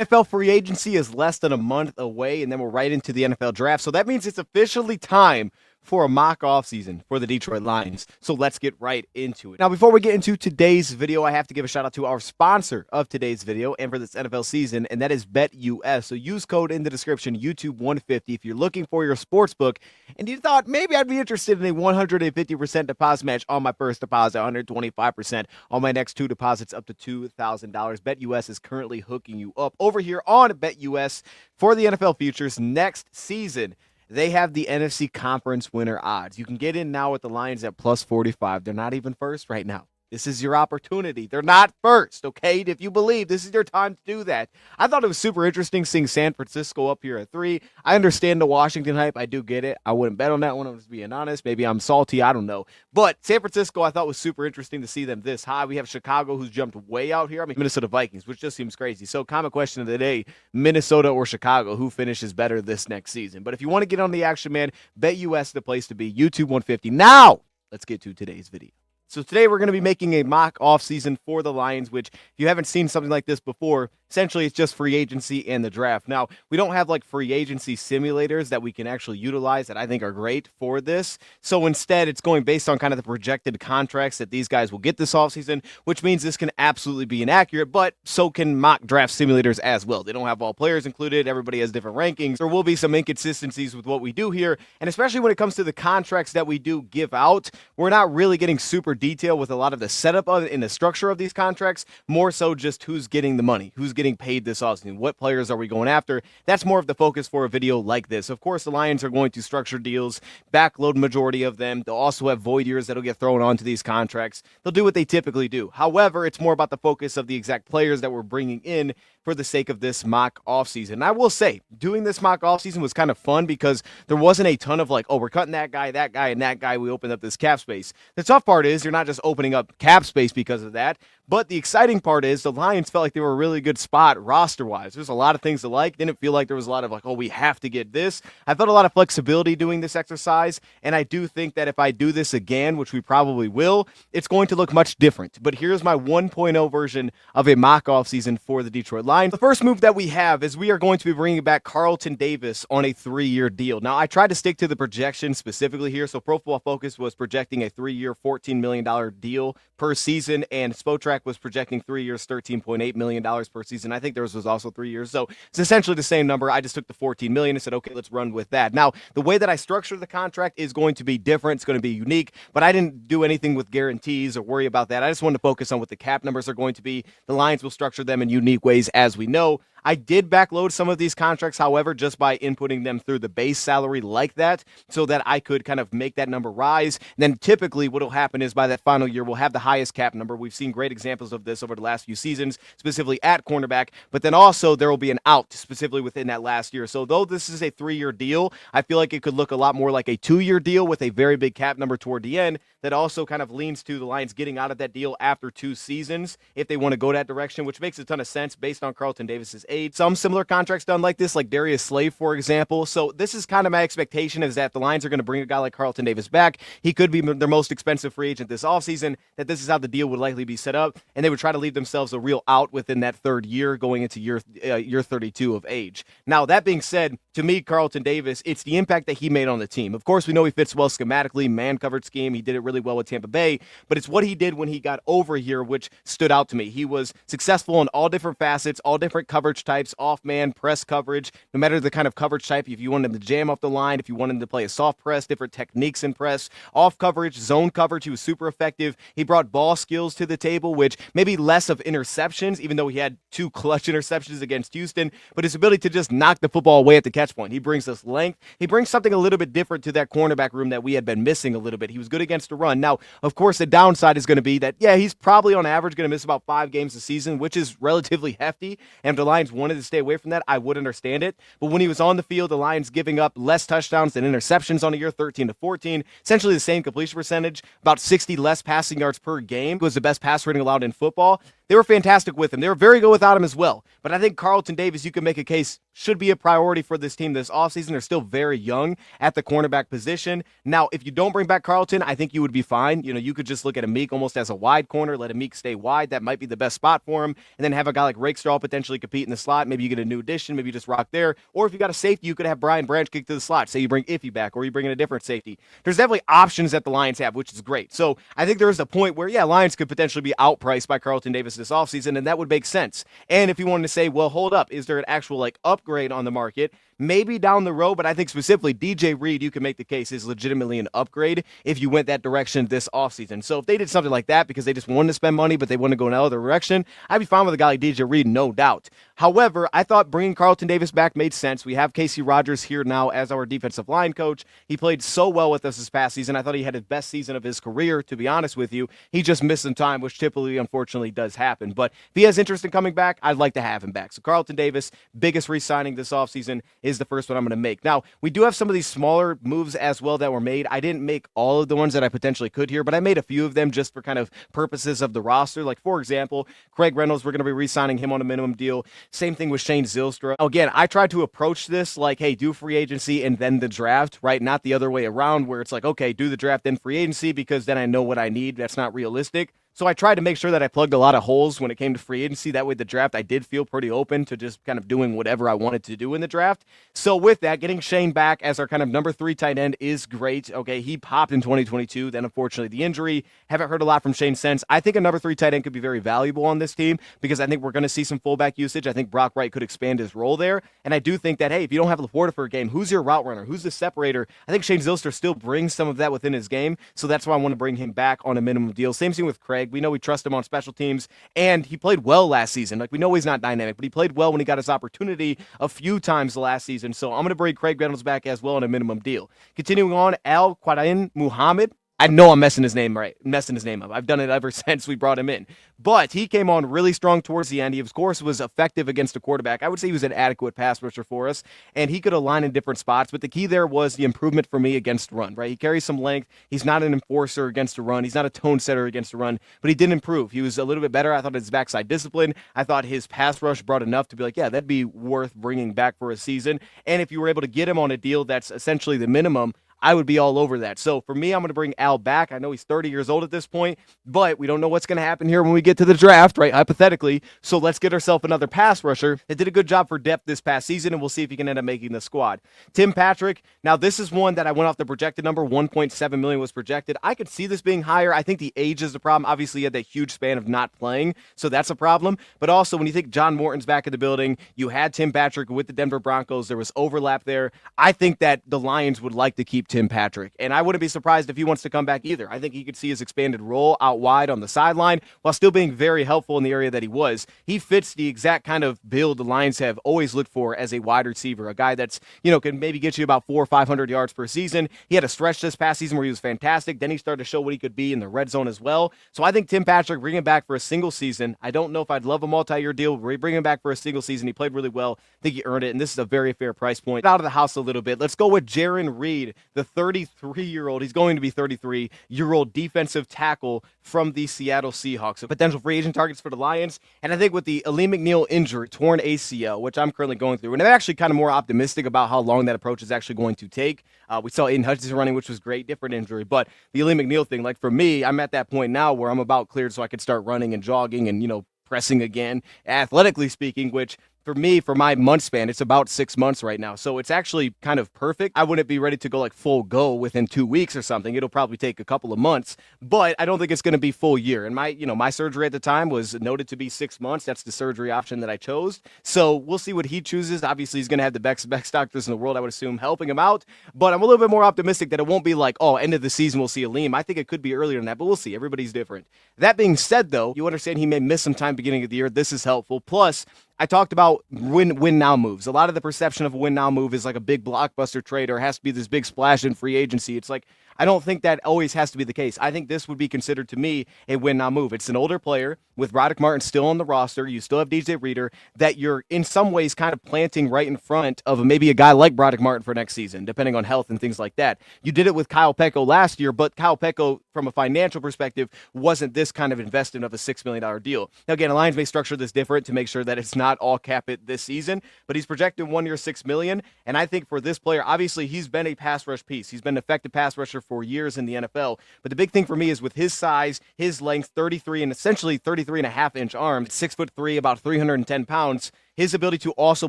NFL free agency is less than a month away, and then we're right into the NFL draft. So that means it's officially time for a mock offseason for the Detroit Lions. So let's get right into it. Now, before we get into today's video, I have to give a shout out to our sponsor of today's video and for this NFL season, and that is BetUS. So use code in the description, YouTube150, if you're looking for your sports book and you thought maybe I'd be interested in a 150% deposit match on my first deposit, 125% on my next two deposits up to $2,000. BetUS is currently hooking you up over here on BetUS for the NFL futures next season. They have the NFC Conference winner odds. You can get in now with the Lions at plus 45. They're not even first right now. This is your opportunity. They're not first, okay? If you believe, this is your time to do that. I thought it was super interesting seeing San Francisco up here at 3. I understand the Washington hype. I do get it. I wouldn't bet on that one. I'm just being honest. Maybe I'm salty. I don't know. But San Francisco, I thought was super interesting to see them this high. We have Chicago, who's jumped way out here. I mean, Minnesota Vikings, which just seems crazy. So, common question of the day, Minnesota or Chicago, who finishes better this next season? But if you want to get on the action, man, BetUS is the place to be. YouTube 150. Now, let's get to today's video. So today we're going to be making a mock offseason for the Lions, which if you haven't seen something like this before, essentially it's just free agency and the draft. Now, we don't have like free agency simulators that we can actually utilize that I think are great for this. So instead, it's going based on kind of the projected contracts that these guys will get this offseason, which means this can absolutely be inaccurate, but so can mock draft simulators as well. They don't have all players included. Everybody has different rankings. There will be some inconsistencies with what we do here, and especially when it comes to the contracts that we do give out, we're not really getting super detail with a lot of the setup of it and the structure of these contracts, more so just who's getting the money, who's getting paid this offseason, what players are we going after. That's more of the focus for a video like this. Of course, the Lions are going to structure deals, backload majority of them. They'll also have void years that'll get thrown onto these contracts. They'll do what they typically do. However, it's more about the focus of the exact players that we're bringing in for the sake of this mock offseason. And I will say, doing this mock offseason was kind of fun because there wasn't a ton of like, oh, we're cutting that guy, and that guy. We opened up this cap space. The tough part is you're not just opening up cap space because of that, but the exciting part is the Lions felt like they were a really good spot roster-wise. There's a lot of things to like. Didn't feel like there was a lot of like, oh, we have to get this. I felt a lot of flexibility doing this exercise, and I do think that if I do this again, which we probably will, it's going to look much different. But here's my 1.0 version of a mock offseason for the Detroit Lions. The first move that we have is we are going to be bringing back Carlton Davis on a 3-year deal. Now, I tried to stick to the projection specifically here. So Pro Football Focus was projecting a 3-year, $14 million deal per season, and Spotrac was projecting 3 years, $13.8 million per season. I think theirs was also 3 years. So it's essentially the same number. I just took the $14 million and said, okay, let's run with that. Now, the way that I structure the contract is going to be different. It's going to be unique, but I didn't do anything with guarantees or worry about that. I just wanted to focus on what the cap numbers are going to be. The Lions will structure them in unique ways, as we know. I did backload some of these contracts, however, just by inputting them through the base salary like that so that I could kind of make that number rise. And then typically what will happen is by that final year, we'll have the highest cap number. We've seen great examples of this over the last few seasons, specifically at cornerback, but then also there will be an out specifically within that last year. So though this is a 3-year deal, I feel like it could look a lot more like a 2-year deal with a very big cap number toward the end that also kind of leans to the Lions getting out of that deal after 2 seasons if they want to go that direction, which makes a ton of sense based on Carlton Davis's age. Some similar contracts done like this, like Darius Slay, for example. So this is kind of my expectation, is that the Lions are going to bring a guy like Carlton Davis back. He could be their most expensive free agent this offseason, that this is how the deal would likely be set up, and they would try to leave themselves a real out within that 3rd year going into year 32 of age. Now, that being said, to me, Carlton Davis, it's the impact that he made on the team. Of course, we know he fits well schematically, man-covered scheme. He did it really well with Tampa Bay, but it's what he did when he got over here which stood out to me. He was successful in all different facets, all different coverage types, off-man, press coverage, no matter the kind of coverage type. If you wanted him to jam off the line, if you wanted him to play a soft press, different techniques in press, off coverage, zone coverage, he was super effective. He brought ball skills to the table, which maybe less of interceptions, even though he had 2 clutch interceptions against Houston, but his ability to just knock the football away at the catch point. He brings us length. He brings something a little bit different to that cornerback room that we had been missing a little bit. He was good against the run. Now, of course, the downside is going to be that, yeah, he's probably on average going to miss about 5 games a season, which is relatively hefty. And if the Lions wanted to stay away from that, I would understand it. But when he was on the field, the Lions giving up less touchdowns than interceptions on a year, 13-14, essentially the same completion percentage, about 60 less passing yards per game. It was the best pass rating allowed in football. they were fantastic with him. They were very good without him as well. But I think Carlton Davis, you can make a case, should be a priority for this team this offseason. They're still very young at the cornerback position. Now, if you don't bring back Carlton, I think you would be fine. You could just look at Amik almost as a wide corner, let Amik stay wide. That might be the best spot for him. And then have a guy like Rakestraw potentially compete in the slot. Maybe you get a new addition. Maybe you just rock there. Or if you got a safety, you could have Brian Branch kick to the slot. Say you bring Iffy back, or you bring in a different safety. There's definitely options that the Lions have, which is great. So I think there is a point where, Lions could potentially be outpriced by Carlton Davis this offseason, and that would make sense. And if you wanted to say, well, hold up, is there an actual upgrade on the market? Maybe down the road, but I think specifically DJ Reed, you can make the case, is legitimately an upgrade if you went that direction this offseason. So if they did something like that because they just wanted to spend money, but they want to go in another direction, I'd be fine with a guy like DJ Reed, no doubt. However, I thought bringing Carlton Davis back made sense. We have Casey Rogers here now as our defensive line coach. He played so well with us this past season. I thought he had his best season of his career, to be honest with you. He just missed some time, which typically, unfortunately, does happen. But if he has interest in coming back, I'd like to have him back. So Carlton Davis, biggest re-signing this offseason, is the first one I'm going to make. Now, we do have some of these smaller moves as well that were made. I didn't make all of the ones that I potentially could here, but I made a few of them just for kind of purposes of the roster. Like, for example, Craig Reynolds, we're going to be re-signing him on a minimum deal. Same thing with Shane Zylstra. Again, I tried to approach this like, hey, do free agency and then the draft, right? Not the other way around where it's like, okay, do the draft, then free agency because then I know what I need. That's not realistic. So I tried to make sure that I plugged a lot of holes when it came to free agency. That way the draft, I did feel pretty open to just kind of doing whatever I wanted to do in the draft. So with that, getting Shane back as our kind of number 3 tight end is great. Okay, he popped in 2022. Then unfortunately the injury. Haven't heard a lot from Shane since. I think a number 3 tight end could be very valuable on this team because I think we're going to see some fullback usage. I think Brock Wright could expand his role there. And I do think that, hey, if you don't have Laporta for a game, who's your route runner? Who's the separator? I think Shane Zylstra still brings some of that within his game. So that's why I want to bring him back on a minimum deal. Same thing with Craig. We know we trust him on special teams, and he played well last season. Like, we know he's not dynamic, but he played well when he got his opportunity a few times last season. So I'm going to bring Craig Reynolds back as well on a minimum deal. Continuing on, Al Quadain Muhammad. I know I'm messing his name up. I've done it ever since we brought him in. But he came on really strong towards the end. He, of course, was effective against a quarterback. I would say he was an adequate pass rusher for us, and he could align in different spots. But the key there was the improvement for me against run, right? He carries some length. He's not an enforcer against a run. He's not a tone setter against a run, but he did improve. He was a little bit better. I thought his backside discipline. I thought his pass rush brought enough to be like, yeah, that'd be worth bringing back for a season. And if you were able to get him on a deal that's essentially the minimum, I would be all over that. So for me, I'm going to bring Al back. I know he's 30 years old at this point, but we don't know what's going to happen here when we get to the draft, right? Hypothetically. So let's get ourselves another pass rusher that did a good job for depth this past season, and we'll see if he can end up making the squad. Tim Patrick. Now, this is one that I went off the projected number. 1.7 million was projected. I could see this being higher. I think the age is the problem. Obviously, he had that huge span of not playing, so that's a problem. But also, when you think John Morton's back in the building, you had Tim Patrick with the Denver Broncos. There was overlap there. I think that the Lions would like to keep Tim Patrick, and I wouldn't be surprised if he wants to come back either. I think he could see his expanded role out wide on the sideline while still being very helpful in the area that he was. He fits the exact kind of build the Lions have always looked for as a wide receiver, a guy that's, can maybe get you about 400 or 500 yards per season. He had a stretch this past season where he was fantastic. Then he started to show what he could be in the red zone as well. So I think Tim Patrick, bring him back for a single season. I don't know if I'd love a multi-year deal. Bring him back for a single season. He played really well. I think he earned it, and this is a very fair price point. Out of the house a little bit. Let's go with Jaron Reed, the 33-year-old. He's going to be 33-year-old defensive tackle from the Seattle Seahawks. So potential free agent targets for the Lions. And I think with the Aleem McNeil injury, torn ACL, which I'm currently going through, and I'm actually kind of more optimistic about how long that approach is actually going to take. We saw Aiden Hutchinson running, which was great, different injury. But the Aleem McNeil thing, like for me, I'm at that point now where I'm about cleared so I could start running and jogging and, pressing again, athletically speaking, which for me, for my month span, it's about 6 months right now. So it's actually kind of perfect. I wouldn't be ready to go like full go within 2 weeks or something. It'll probably take a couple of months, but I don't think it's going to be full year. And my surgery at the time was noted to be 6 months. That's the surgery option that I chose. So we'll see what he chooses. Obviously, he's going to have the best doctors in the world, I would assume, helping him out. But I'm a little bit more optimistic that it won't be like, end of the season, we'll see Aleem. I think it could be earlier than that, but we'll see. Everybody's different. That being said, though, you understand he may miss some time beginning of the year. This is helpful. Plus, I talked about win now moves. A lot of the perception of a win now move is like a big blockbuster trade or has to be this big splash in free agency. It's like, I don't think that always has to be the case. I think this would be considered to me a win now move. It's an older player with Roderick Martin still on the roster. You still have DJ Reader that you're in some ways kind of planting right in front of maybe a guy like Roderick Martin for next season, depending on health and things like that. You did it with Kyle Pecco last year, but Kyle Pecco, from a financial perspective, wasn't this kind of investment of a $6 million deal. Now, again, Lions may structure this different to make sure that it's not all cap it this season, but he's projected 1 year, $6 million. And I think for this player, obviously, he's been a pass rush piece. He's been an effective pass rusher for years in the NFL. But the big thing for me is with his size, his length, 33 and essentially 33 and a half inch arms, 6'3", about 310 pounds. His ability to also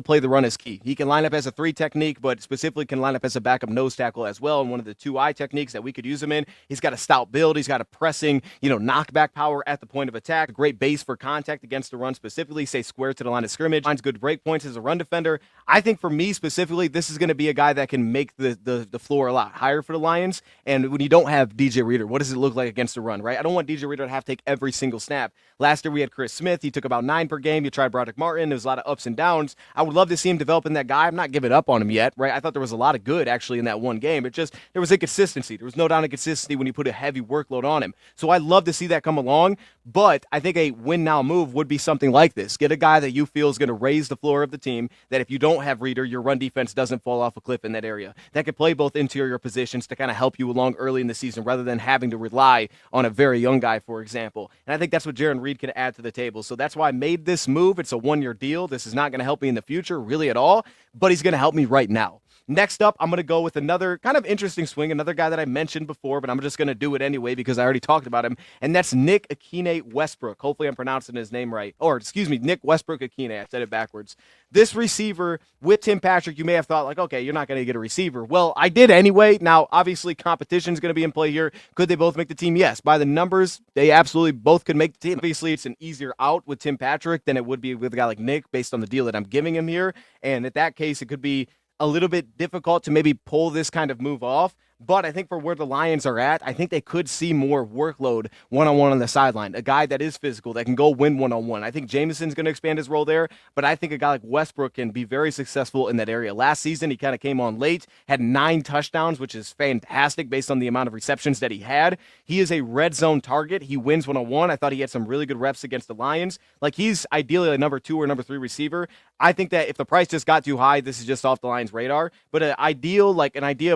play the run is key. He can line up as a 3 technique, but specifically can line up as a backup nose tackle as well. And one of the 2-eye techniques that we could use him in. He's got a stout build. He's got a pressing, knockback power at the point of attack. A great base for contact against the run, specifically, say, square to the line of scrimmage. Finds good break points as a run defender. I think for me specifically, this is going to be a guy that can make the floor a lot higher for the Lions. And when you don't have DJ Reader, what does it look like against the run, right? I don't want DJ Reader to have to take every single snap. Last year we had Chris Smith. He took about 9 per game. You tried Broderick Martin. There was a lot of ups and downs. I would love to see him developing that guy. I'm not giving up on him yet, right? I thought there was a lot of good actually in that one game. It just, there was inconsistency. There was no doubt inconsistency when you put a heavy workload on him. So I'd love to see that come along, but I think a win now move would be something like this. Get a guy that you feel is going to raise the floor of the team, that if you don't have Reader, your run defense doesn't fall off a cliff in that area. That could play both interior positions to kind of help you along early in the season rather than having to rely on a very young guy, for example. And I think that's what Jaron Reed can add to the table. So that's why I made this move. It's a 1-year deal. This is not going to help me in the future really at all, but he's going to help me right now. Next up, I'm going to go with another kind of interesting swing, another guy that I mentioned before, but I'm just going to do it anyway because I already talked about him, and that's Nick Akine Westbrook. Hopefully I'm pronouncing his name right. Nick Westbrook Akine. I said it backwards. This receiver with Tim Patrick, you may have thought like, okay, you're not going to get a receiver. Well, I did anyway. Now, obviously, competition is going to be in play here. Could they both make the team? Yes. By the numbers, they absolutely both could make the team. Obviously, it's an easier out with Tim Patrick than it would be with a guy like Nick based on the deal that I'm giving him here. And in that case, it could be a little bit difficult to maybe pull this kind of move off. But I think for where the Lions are at, I think they could see more workload one-on-one on the sideline. A guy that is physical, that can go win one-on-one. I think Jameson's going to expand his role there, but I think a guy like Westbrook can be very successful in that area. Last season, he kind of came on late, had 9 touchdowns, which is fantastic based on the amount of receptions that he had. He is a red zone target. He wins one-on-one. I thought he had some really good reps against the Lions. Like, he's ideally a number 2 or number 3 receiver. I think that if the price just got too high, this is just off the Lions' radar. But an idea of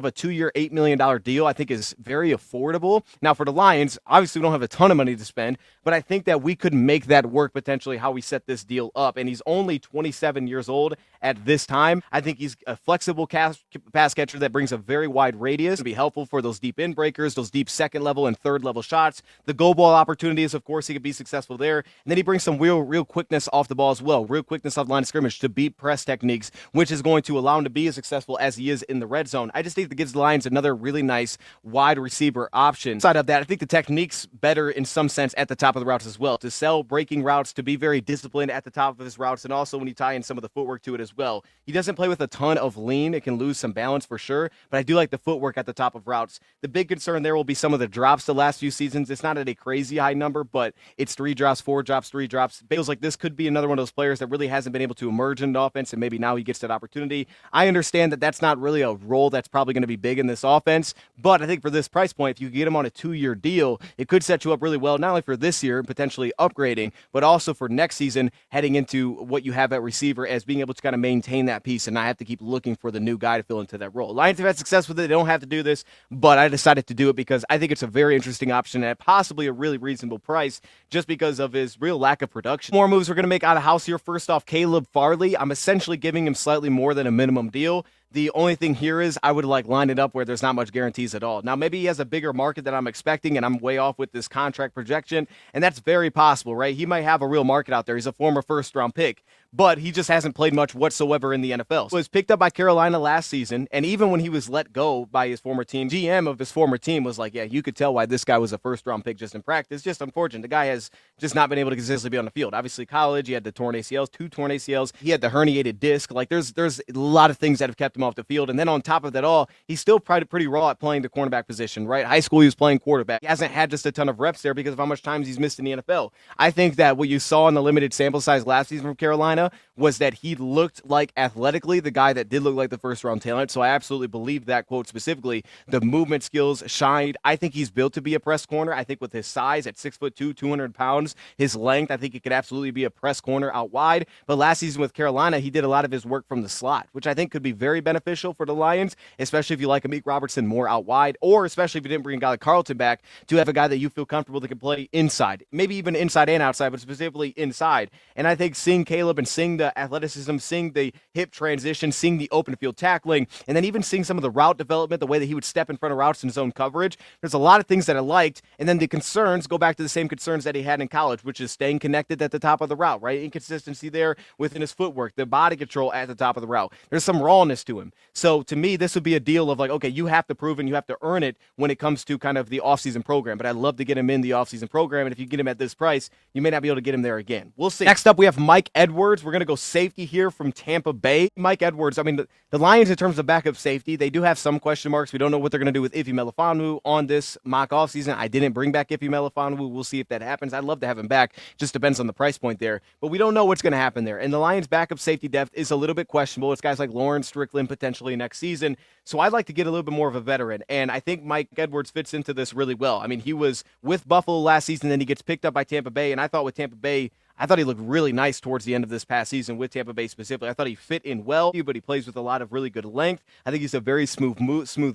a 2-year, $8 million deal, I think is very affordable. Now, for the Lions, obviously we don't have a ton of money to spend, but I think that we could make that work potentially how we set this deal up. And he's only 27 years old at this time. I think he's a flexible pass catcher that brings a very wide radius. It'll be helpful for those deep in breakers, those deep second level and third level shots. The go ball opportunities, of course, he could be successful there. And then he brings some real quickness off the ball as well, real quickness off the line of scrimmage to beat press techniques, which is going to allow him to be as successful as he is in the red zone. I just think that gives the Lions another really nice wide receiver option. Side of that, I think the technique's better in some sense at the top of the routes as well. To sell breaking routes, to be very disciplined at the top of his routes, and also when you tie in some of the footwork to it as well. He doesn't play with a ton of lean. It can lose some balance for sure, but I do like the footwork at the top of routes. The big concern there will be some of the drops the last few seasons. It's not at a crazy high number, but it's 3 drops, 4 drops, 3 drops. It feels like this could be another one of those players that really hasn't been able to emerge in the offense, and maybe now he gets that opportunity. I understand that that's not really a role that's probably going to be big in this offense, but I think for this price point, if you get him on a 2-year deal, it could set you up really well, not only for this year, potentially upgrading, but also for next season, heading into what you have at receiver as being able to kind of maintain that piece and not have to keep looking for the new guy to fill into that role. Lions have had success with it. They don't have to do this, but I decided to do it because I think it's a very interesting option at possibly a really reasonable price just because of his real lack of production. More moves we're going to make out of house here. First off, Caleb Farley. I'm essentially giving him slightly more than a minimum deal. The only thing here is I would line it up where there's not much guarantees at all. Now, maybe he has a bigger market than I'm expecting, and I'm way off with this contract projection, and that's very possible, right? He might have a real market out there. He's a former first-round pick, but he just hasn't played much whatsoever in the NFL. So he was picked up by Carolina last season, and even when he was let go by his former team, GM of his former team was like, yeah, you could tell why this guy was a first-round pick just in practice. Just unfortunate. The guy has just not been able to consistently be on the field. Obviously, college, he had the torn ACLs, 2 torn ACLs. He had the herniated disc. There's a lot of things that have kept him off the field. And then on top of that all, he's still pretty raw at playing the cornerback position, right? High school, he was playing quarterback. He hasn't had just a ton of reps there because of how much time he's missed in the NFL. I think that what you saw in the limited sample size last season from Carolina was that he looked like athletically the guy that did look like the first-round talent. So I absolutely believe that quote specifically. The movement skills shined. I think he's built to be a press corner. I think with his size at 6'2", 200 pounds, his length, I think he could absolutely be a press corner out wide. But last season with Carolina, he did a lot of his work from the slot, which I think could be very beneficial for the Lions, especially if you like Amik Robertson more out wide, or especially if you didn't bring a guy like Carlton back, to have a guy that you feel comfortable that can play inside, maybe even inside and outside, but specifically inside. And I think seeing Caleb and seeing the athleticism, seeing the hip transition, seeing the open field tackling, and then even seeing some of the route development, the way that he would step in front of routes in zone coverage, there's a lot of things that I liked. And then the concerns go back to the same concerns that he had in college, which is staying connected at the top of the route, right? Inconsistency there within his footwork, the body control at the top of the route. There's some rawness to him. So to me, this would be a deal of like, okay, you have to prove and you have to earn it when it comes to kind of the offseason program. But I'd love to get him in the offseason program. And if you get him at this price, you may not be able to get him there again. We'll see. Next up, we have Mike Edwards. We're going to go safety here from Tampa Bay. Mike Edwards, I mean, the Lions, in terms of backup safety, they do have some question marks. We don't know what they're going to do with Ife Melifonwu on this mock offseason. I didn't bring back Ife Melifonwu. We'll see if that happens. I'd love to have him back. Just depends on the price point there. But we don't know what's going to happen there. And the Lions' backup safety depth is a little bit questionable. It's guys like Lawrence Strickland potentially next season. So I'd like to get a little bit more of a veteran. And I think Mike Edwards fits into this really well. I mean, he was with Buffalo last season, then he gets picked up by Tampa Bay. And I thought with Tampa Bay, I thought he looked really nice towards the end of this past season with Tampa Bay specifically. I thought he fit in well, but he plays with a lot of really good length. I think he's a very smooth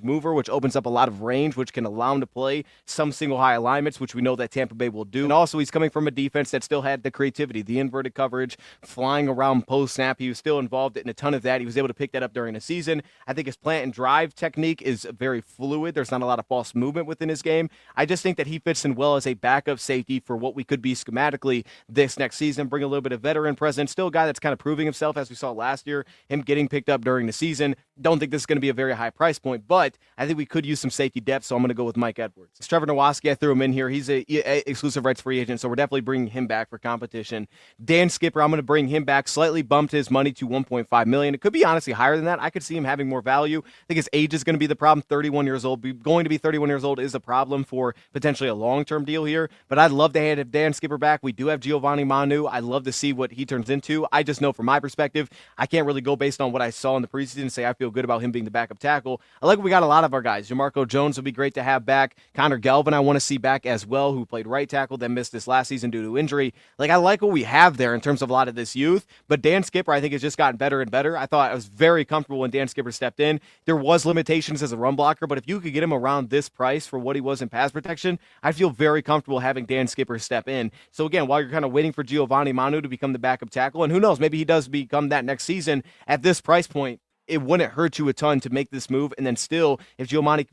mover, which opens up a lot of range, which can allow him to play some single high alignments, which we know that Tampa Bay will do. And also, he's coming from a defense that still had the creativity, the inverted coverage, flying around post-snap. He was still involved in a ton of that. He was able to pick that up during the season. I think his plant and drive technique is very fluid. There's not a lot of false movement within his game. I just think that he fits in well as a backup safety for what we could be schematically this next season. Bring a little bit of veteran presence. Still a guy that's kind of proving himself, as we saw last year, him getting picked up during the season. Don't think this is going to be a very high price point, but I think we could use some safety depth, so I'm going to go with Mike Edwards. Trevor Nowaski, I threw him in here. He's a exclusive rights free agent, so we're definitely bringing him back for competition. Dan Skipper, I'm going to bring him back. Slightly bumped his money to $1.5 million. It could be honestly higher than that. I could see him having more value. I think his age is going to be the problem. 31 years old. Going to be 31 years old is a problem for potentially a long-term deal here, but I'd love to hand Dan Skipper back. We do have Giovanni Manu. I'd love to see what he turns into. I just know from my perspective, I can't really go based on what I saw in the preseason and say I feel good about him being the backup tackle. I like we got a lot of our guys. Jamarco Jones would be great to have back. Connor Galvin I want to see back as well, who played right tackle, then missed this last season due to injury. Like, I like what we have there in terms of a lot of this youth, but Dan Skipper I think has just gotten better and better. I thought I was very comfortable when Dan Skipper stepped in. There was limitations as a run blocker, but if you could get him around this price for what he was in pass protection, I feel very comfortable having Dan Skipper step in. So again, while you're kind of waiting for Giovanni Manu to become the backup tackle, and who knows, maybe he does become that next season at this price point, it wouldn't hurt you a ton to make this move. And then still, if Giovanni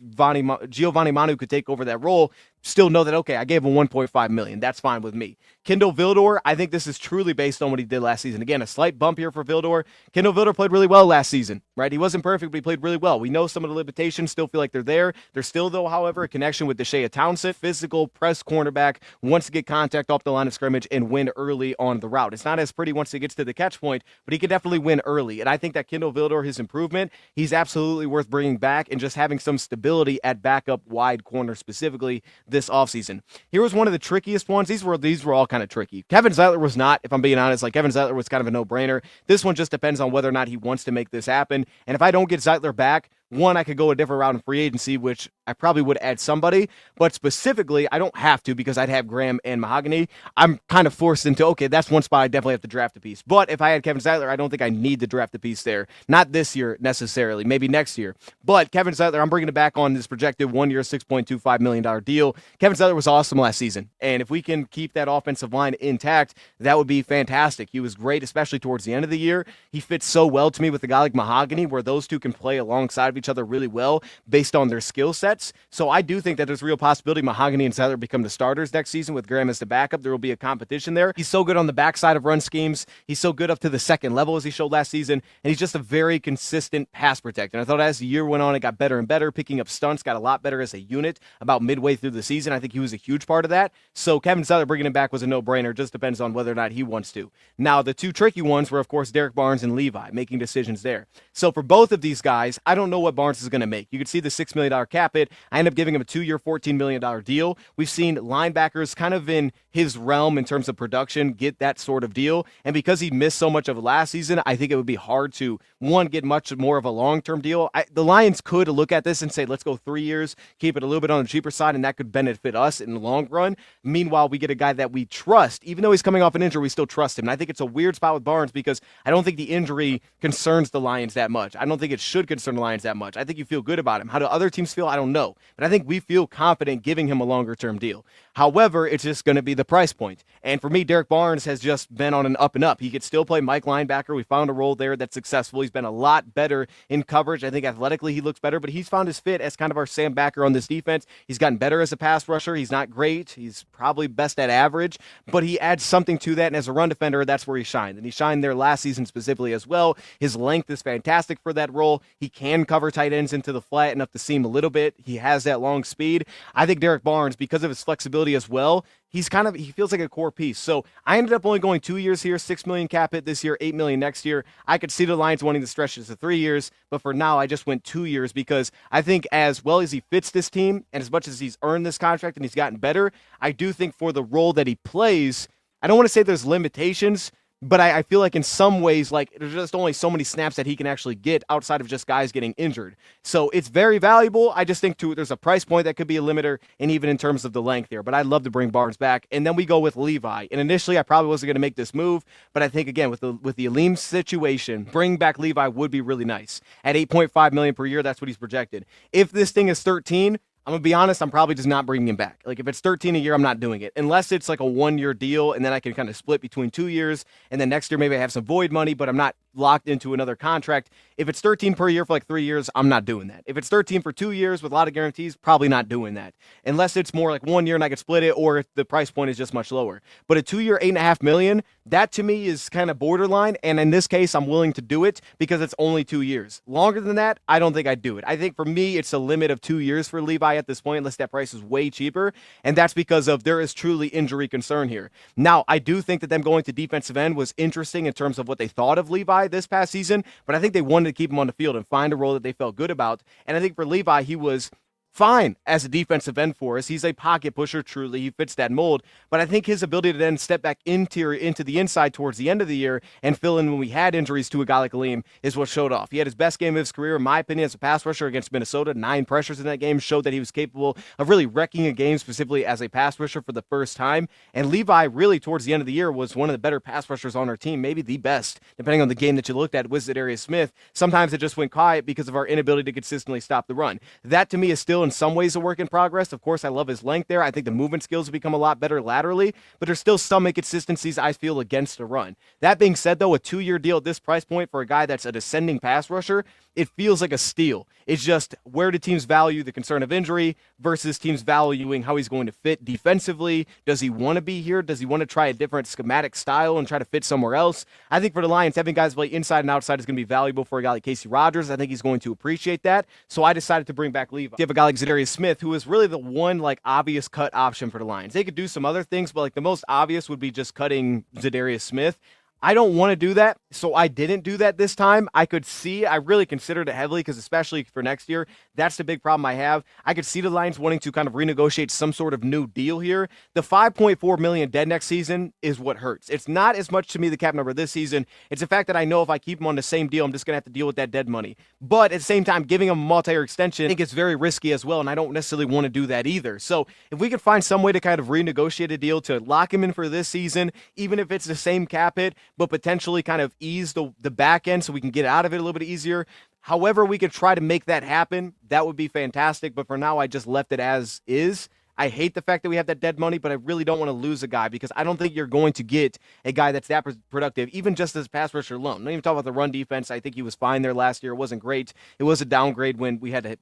Manu could take over that role, still know that, okay, I gave him $1.5 million. That's fine with me. Kendall Vildor, I think this is truly based on what he did last season. Again, a slight bump here for Vildor. Kendall Vildor played really well last season, right? He wasn't perfect, but he played really well. We know some of the limitations still feel like they're there. There's still, though, however, a connection with Deshea Townsend, physical press cornerback, wants to get contact off the line of scrimmage and win early on the route. It's not as pretty once he gets to the catch point, but he could definitely win early. And I think that Kendall Vildor, his improvement, he's absolutely worth bringing back and just having some stability at backup wide corner specifically this offseason. Here was one of the trickiest ones. These were all kind of tricky. Kevin Zeitler was not, if I'm being honest. Like, Kevin Zeitler was kind of a no-brainer. This one just depends on whether or not he wants to make this happen. And if I don't get Zeitler back, one, I could go a different route in free agency, which I probably would add somebody, but specifically, I don't have to because I'd have Graham and Mahogany. I'm kind of forced into, okay, that's one spot I definitely have to draft a piece. But if I had Kevin Zeitler, I don't think I need to draft a piece there. Not this year necessarily, maybe next year. But Kevin Zeitler, I'm bringing it back on this projected 1 year, $6.25 million deal. Kevin Zeitler was awesome last season, and if we can keep that offensive line intact, that would be fantastic. He was great, especially towards the end of the year. He fits so well to me with a guy like Mahogany, where those two can play alongside of each other really well based on their skill sets. So I do think that there's a real possibility Mahogany and Zeitler become the starters next season with Graham as the backup. There will be a competition there. He's so good on the backside of run schemes. He's so good up to the second level as he showed last season, and he's just a very consistent pass protector. And I thought as the year went on, it got better and better. Picking up stunts got a lot better as a unit about midway through the season. I think he was a huge part of that. So Kevin Zeitler bringing him back was a no-brainer. Just depends on whether or not he wants to. Now, the two tricky ones were, of course, Derek Barnes and Levi, making decisions there. So for both of these guys, I don't know what Barnes is going to make. You could see the $6 million cap hit. I end up giving him a 2-year, $14 million deal. We've seen linebackers kind of in his realm in terms of production get that sort of deal. And because he missed so much of last season, I think it would be hard to, one, get much more of a long-term deal. The Lions could look at this and say, let's go 3 years, keep it a little bit on the cheaper side, and that could benefit us in the long run. Meanwhile, we get a guy that we trust. Even though he's coming off an injury, we still trust him. And I think it's a weird spot with Barnes because I don't think the injury concerns the Lions that much. I don't think it should concern the Lions that much. I think you feel good about him. How do other teams feel? I don't know. But I think we feel confident giving him a longer-term deal. However, it's just going to be the price point. And for me, Derek Barnes has just been on an up and up. He could still play Mike linebacker. We found a role there that's successful. He's been a lot better in coverage. I think athletically he looks better, but he's found his fit as kind of our Sam backer on this defense. He's gotten better as a pass rusher. He's not great. He's probably best at average, but he adds something to that. And as a run defender, that's where he shined. And he shined there last season specifically as well. His length is fantastic for that role. He can cover tight ends into the flat and up the seam a little bit. He has that long speed. I think Derek Barnes, because of his flexibility as well, he feels like a core piece. So I ended up only going 2 years here, $6 million cap hit this year, $8 million next year. I could see the Lions wanting to stretch it to 3 years, but for now I just went 2 years because I think as well as he fits this team and as much as he's earned this contract and he's gotten better, I do think for the role that he plays, I don't want to say there's limitations, but I feel like in some ways, like there's just only so many snaps that he can actually get outside of just guys getting injured. So it's very valuable. I just think there's a price point that could be a limiter, and even in terms of the length there. But I'd love to bring Barnes back. And then we go with Levi. And initially, I probably wasn't going to make this move, but I think again with the Aleem situation, bringing back Levi would be really nice. At $8.5 million per year, that's what he's projected. If this thing is 13. I'm going to be honest, I'm probably just not bringing him back. Like, if it's 13 a year, I'm not doing it. Unless it's like a 1-year deal, and then I can kind of split between 2 years, and then next year maybe I have some void money, but I'm not locked into another contract. If it's 13 per year for like 3 years, I'm not doing that. If it's 13 for 2 years with a lot of guarantees, probably not doing that. Unless it's more like 1 year and I could split it, or if the price point is just much lower. But a 2-year, $8.5 million, that to me is kind of borderline, and in this case, I'm willing to do it because it's only 2 years. Longer than that, I don't think I'd do it. I think for me, it's a limit of 2 years for Levi at this point, unless that price is way cheaper, and that's because of there is truly injury concern here. Now, I do think that them going to defensive end was interesting in terms of what they thought of Levi this past season, but I think they wanted to keep him on the field and find a role that they felt good about, and I think for Levi, he was fine as a defensive end for us. He's a pocket pusher, truly. He fits that mold. But I think his ability to then step back into the inside towards the end of the year and fill in when we had injuries to a guy like Aleem is what showed off. He had his best game of his career, in my opinion, as a pass rusher against Minnesota. 9 pressures in that game showed that he was capable of really wrecking a game, specifically as a pass rusher for the first time. And Levi, really, towards the end of the year, was one of the better pass rushers on our team, maybe the best, depending on the game that you looked at, was Zadarius Smith. Sometimes it just went quiet because of our inability to consistently stop the run. That, to me, is still in some ways a work in progress. Of course, I love his length there. I think the movement skills have become a lot better laterally, but there's still some inconsistencies I feel against the run. That being said, though, a 2-year deal at this price point for a guy that's a descending pass rusher, it feels like a steal. It's just, where do teams value the concern of injury versus teams valuing how he's going to fit defensively? Does he want to be here? Does he want to try a different schematic style and try to fit somewhere else? I think for the Lions, having guys play inside and outside is going to be valuable for a guy like Casey Rogers. I think he's going to appreciate that. So I decided to bring back Levi. You have a guy like Zadarius Smith, who is really the one like obvious cut option for the Lions. They could do some other things, but like the most obvious would be just cutting Zadarius Smith. I don't want to do that, so I didn't do that this time. I really considered it heavily because especially for next year, that's the big problem I have. I could see the Lions wanting to kind of renegotiate some sort of new deal here. The $5.4 million dead next season is what hurts. It's not as much to me the cap number this season. It's the fact that I know if I keep him on the same deal, I'm just going to have to deal with that dead money. But at the same time, giving him a multi-year extension, I think it's very risky as well, and I don't necessarily want to do that either. So if we could find some way to kind of renegotiate a deal to lock him in for this season, even if it's the same cap hit, but potentially kind of ease the back end so we can get out of it a little bit easier. However we could try to make that happen, that would be fantastic. But for now, I just left it as is. I hate the fact that we have that dead money, but I really don't want to lose a guy because I don't think you're going to get a guy that's that productive, even just as pass rusher alone. Not even talk about the run defense. I think he was fine there last year. It wasn't great. It was a downgrade when we had to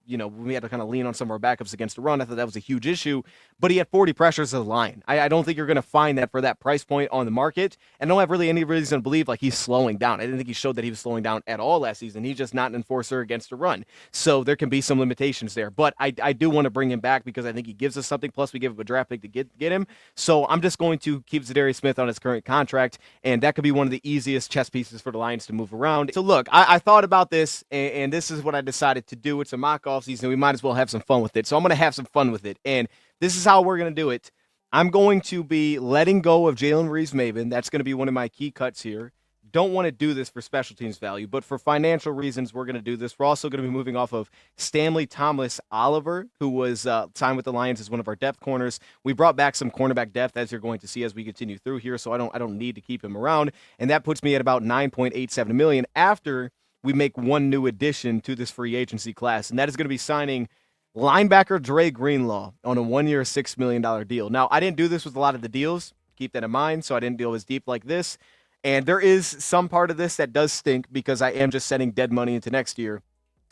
kind of lean on some of our backups against the run. I thought that was a huge issue, but he had 40 pressures as a line. I don't think you're going to find that for that price point on the market, and I don't have really any reason to believe like he's slowing down. I didn't think he showed that he was slowing down at all last season. He's just not an enforcer against the run. So there can be some limitations there, but I do want to bring him back because I think he gives us something something. Plus, we give up a draft pick to get him. So I'm just going to keep Zadarius Smith on his current contract, and that could be one of the easiest chess pieces for the Lions to move around. So look, I thought about this, and this is what I decided to do. It's a mock off season. We might as well have some fun with it. So I'm going to have some fun with it, and this is how we're going to do it. I'm going to be letting go of Jalen Reeves-Maybin. That's going to be one of my key cuts here. Don't want to do this for special teams value, but for financial reasons, we're going to do this. We're also going to be moving off of Stanley Thomas Oliver, who was signed with the Lions as one of our depth corners. We brought back some cornerback depth, as you're going to see as we continue through here, so I don't need to keep him around, and that puts me at about $9.87 million after we make one new addition to this free agency class, and that is going to be signing linebacker Dre Greenlaw on a 1-year, $6 million deal. Now, I didn't do this with a lot of the deals. Keep that in mind, so I didn't deal as deep like this. And there is some part of this that does stink because I am just setting dead money into next year.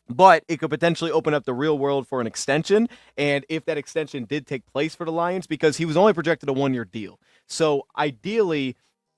But it could potentially open up the real world for an extension. And if that extension did take place for the Lions, because he was only projected a 1-year deal. So ideally,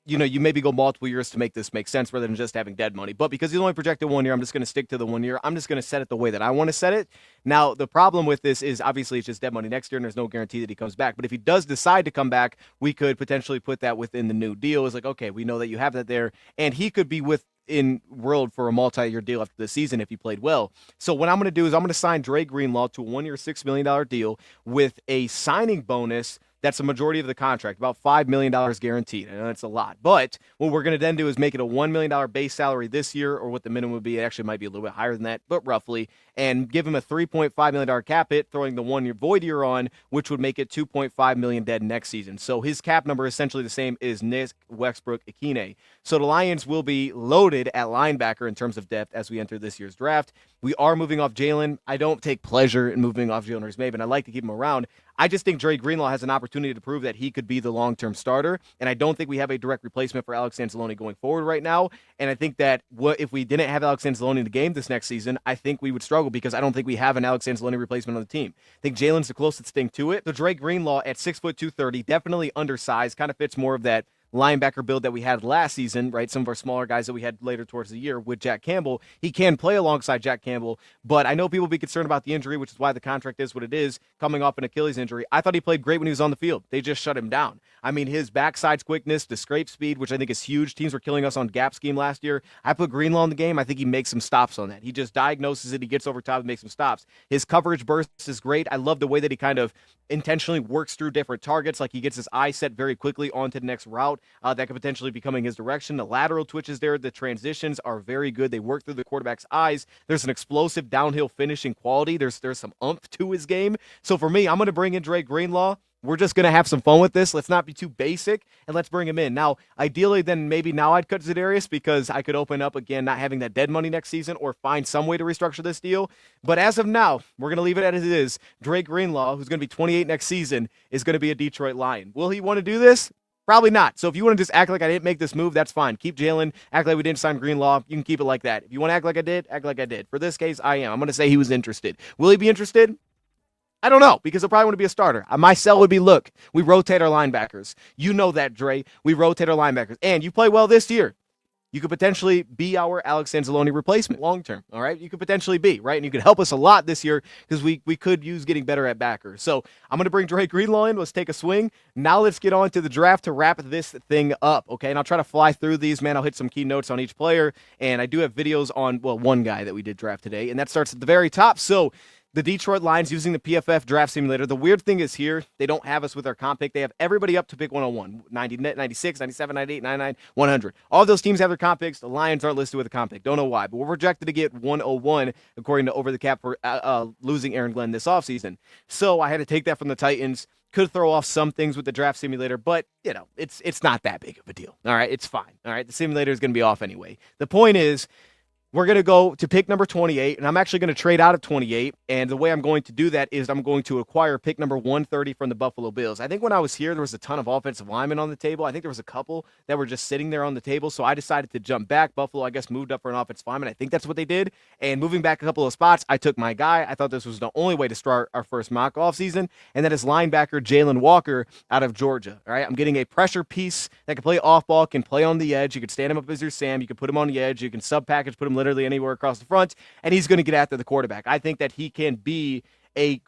you maybe go multiple years to make this make sense rather than just having dead money. But because he's only projected 1 year, I'm just going to stick to the 1 year. I'm just going to set it the way that I want to set it. Now, the problem with this is obviously it's just dead money next year, and there's no guarantee that he comes back. But if he does decide to come back, we could potentially put that within the new deal. It's like, okay, we know that you have that there, and he could be in world for a multi-year deal after the season if he played well. So what I'm going to do is I'm going to sign Dre Greenlaw to a 1-year, $6 million deal with a signing bonus. That's the majority of the contract, about $5 million guaranteed. I know that's a lot. But what we're going to then do is make it a $1 million base salary this year, or what the minimum would be. It actually might be a little bit higher than that, but roughly. And give him a $3.5 million cap hit, throwing the 1-year void year on, which would make it $2.5 million dead next season. So his cap number is essentially the same as Nick Westbrook-Ikhine. So the Lions will be loaded at linebacker in terms of depth as we enter this year's draft. We are moving off Jalen. I don't take pleasure in moving off Jalen Reeves-Maybin. I like to keep him around. I just think Dre Greenlaw has an opportunity to prove that he could be the long-term starter, and I don't think we have a direct replacement for Alex Anzalone going forward right now. And I think that if we didn't have Alex Anzalone in the game this next season, I think we would struggle because I don't think we have an Alex Anzalone replacement on the team. I think Jalen's the closest thing to it. So Dre Greenlaw at 6'2", 230, definitely undersized, kind of fits more of that linebacker build that we had last season, right? Some of our smaller guys that we had later towards the year with Jack Campbell. He can play alongside Jack Campbell, but I know people will be concerned about the injury, which is why the contract is what it is, coming off an Achilles injury. I thought he played great when he was on the field. They just shut him down. I mean, his backside's quickness, the scrape speed, which I think is huge. Teams were killing us on gap scheme last year. I put Greenlaw in the game. I think he makes some stops on that. He just diagnoses it. He gets over top and makes some stops. His coverage burst is great. I love the way that he kind of intentionally works through different targets. Like he gets his eye set very quickly onto the next route that could potentially be coming his direction. The lateral twitches there, the transitions are very good. They work through the quarterback's eyes. There's an explosive downhill finishing quality. There's some oomph to his game. So for me, I'm going to bring in Dre Greenlaw. We're just going to have some fun with this. Let's not be too basic, and let's bring him in. Now, ideally, then maybe now I'd cut Zadarius because I could open up, again, not having that dead money next season or find some way to restructure this deal. But as of now, we're going to leave it as it is. Dre Greenlaw, who's going to be 28 next season, is going to be a Detroit Lion. Will he want to do this? Probably not. So if you want to just act like I didn't make this move, that's fine. Keep Jalen. Act like we didn't sign Greenlaw. You can keep it like that. If you want to act like I did, act like I did. For this case, I am. I'm going to say he was interested. Will he be interested? I don't know, because he'll probably want to be a starter. My sell would be, look, we rotate our linebackers. You know that, Dre. We rotate our linebackers. And you play well this year. You could potentially be our Alex Anzalone replacement long-term, all right? You could potentially be, right? And you could help us a lot this year because we could use getting better at backers. So I'm going to bring Dre Greenlaw in. Let's take a swing. Now let's get on to the draft to wrap this thing up, okay? And I'll try to fly through these, man. I'll hit some key notes on each player. And I do have videos on, well, one guy that we did draft today, and that starts at the very top. So the Detroit Lions using the PFF draft simulator. The weird thing is here, they don't have us with our comp pick. They have everybody up to pick 101, 90, 96, 97, 98, 99, 100. All of those teams have their comp picks. The Lions aren't listed with a comp pick. Don't know why, but we're projected to get 101 according to Over the Cap for losing Aaron Glenn this offseason. So I had to take that from the Titans. Could throw off some things with the draft simulator, but, you know, it's not that big of a deal. All right, it's fine. All right, the simulator is going to be off anyway. The point is, we're going to go to pick number 28, and I'm actually going to trade out of 28, and the way I'm going to do that is I'm going to acquire pick number 130 from the Buffalo Bills. I think when I was here, there was a ton of offensive linemen on the table. I think there was a couple that were just sitting there on the table, so I decided to jump back. Buffalo, I guess, moved up for an offensive lineman. I think that's what they did, and moving back a couple of spots, I took my guy. I thought this was the only way to start our first mock offseason, and that is linebacker Jalen Walker out of Georgia. All right, I'm getting a pressure piece that can play off ball, can play on the edge. You could stand him up as your Sam. You could put him on the edge. You can sub-package, put him literally anywhere across the front, and he's going to get after the quarterback. I think that he can be a